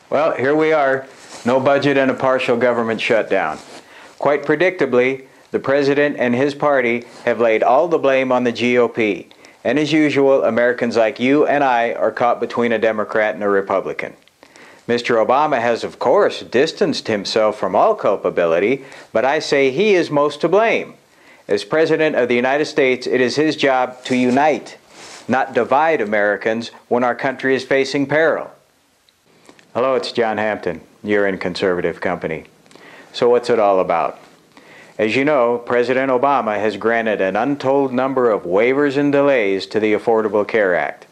Well, here we are. No budget and a partial government shutdown. Quite predictably, the president and his party have laid all the blame on the GOP. And as usual, Americans like you and I are caught between a Democrat and a Republican. Mr. Obama has, of course, distanced himself from all culpability, but I say he is most to blame. As President of the United States, it is his job to unite, not divide Americans when our country is facing peril. Hello, it's John Hampton. You're in conservative company. So what's it all about? As you know, President Obama has granted an untold number of waivers and delays to the Affordable Care Act.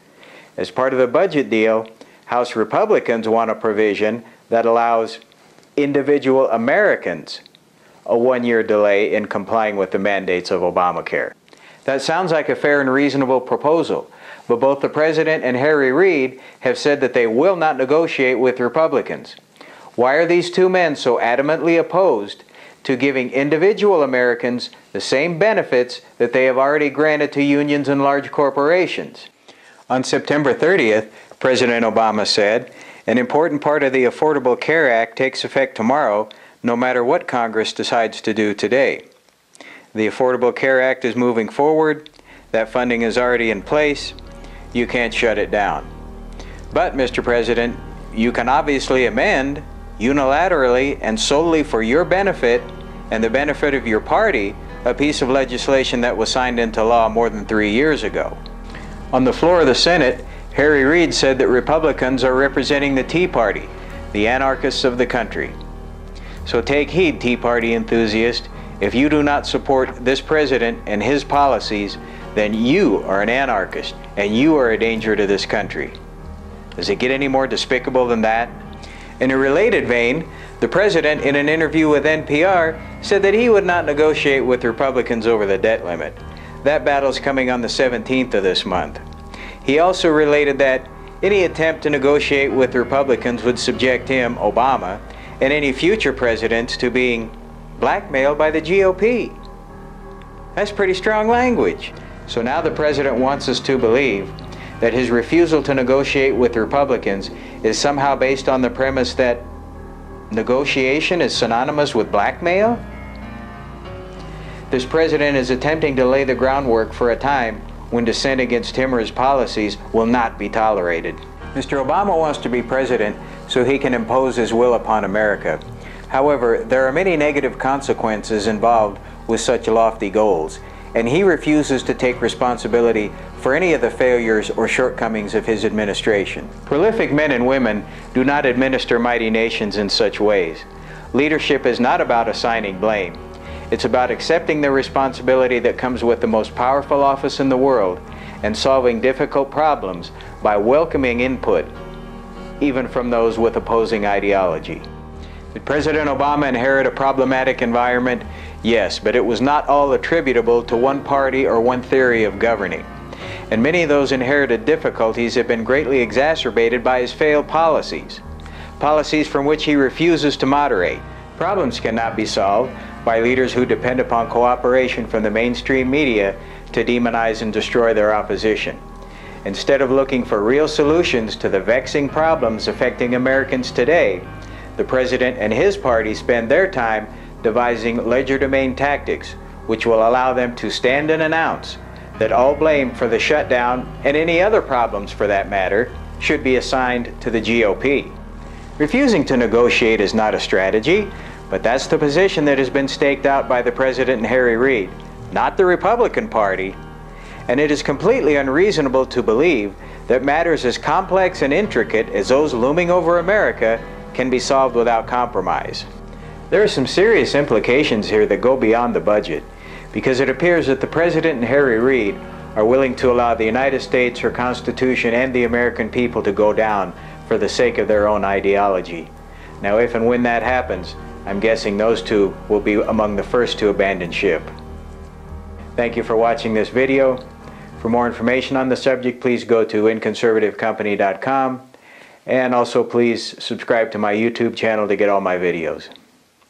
As part of the budget deal, House Republicans want a provision that allows individual Americans a one-year delay in complying with the mandates of Obamacare. That sounds like a fair and reasonable proposal, but both the President and Harry Reid have said that they will not negotiate with Republicans. Why are these two men so adamantly opposed to giving individual Americans the same benefits that they have already granted to unions and large corporations? On September 30th, President Obama said, "An important part of the Affordable Care Act takes effect tomorrow, no matter what Congress decides to do today." The Affordable Care Act is moving forward. That funding is already in place. You can't shut it down. But, Mr. President, you can obviously amend unilaterally and solely for your benefit and the benefit of your party a piece of legislation that was signed into law more than 3 years ago. On the floor of the Senate, Harry Reid said that Republicans are representing the Tea Party, the anarchists of the country. So take heed, Tea Party enthusiast. If you do not support this president and his policies, then you are an anarchist and you are a danger to this country. Does it get any more despicable than that? In a related vein, the president, in an interview with NPR, said that he would not negotiate with Republicans over the debt limit. That battle's coming on the 17th of this month. He also related that any attempt to negotiate with Republicans would subject him, Obama, and any future presidents to being blackmailed by the GOP. That's pretty strong language. So now the president wants us to believe that his refusal to negotiate with Republicans is somehow based on the premise that negotiation is synonymous with blackmail? This president is attempting to lay the groundwork for a time when dissent against him or his policies will not be tolerated. Mr. Obama wants to be president so he can impose his will upon America. However, there are many negative consequences involved with such lofty goals, and he refuses to take responsibility for any of the failures or shortcomings of his administration. Prolific men and women do not administer mighty nations in such ways. Leadership is not about assigning blame. It's about accepting the responsibility that comes with the most powerful office in the world and solving difficult problems by welcoming input, even from those with opposing ideology. Did President Obama inherit a problematic environment? Yes, but it was not all attributable to one party or one theory of governing. And many of those inherited difficulties have been greatly exacerbated by his failed policies. Policies from which he refuses to moderate. Problems cannot be solved by leaders who depend upon cooperation from the mainstream media to demonize and destroy their opposition. Instead of looking for real solutions to the vexing problems affecting Americans today, the president and his party spend their time devising legerdemain tactics which will allow them to stand and announce that all blame for the shutdown and any other problems for that matter should be assigned to the GOP. Refusing to negotiate is not a strategy, but that's the position that has been staked out by the President and Harry Reid, not the Republican Party. And it is completely unreasonable to believe that matters as complex and intricate as those looming over America can be solved without compromise. There are some serious implications here that go beyond the budget, because it appears that the President and Harry Reid are willing to allow the United States, her Constitution, and the American people to go down for the sake of their own ideology. Now, if and when that happens, I'm guessing those two will be among the first to abandon ship. Thank you for watching this video. For more information on the subject, please go to inconservativecompany.com, and also please subscribe to my YouTube channel to get all my videos.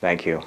Thank you.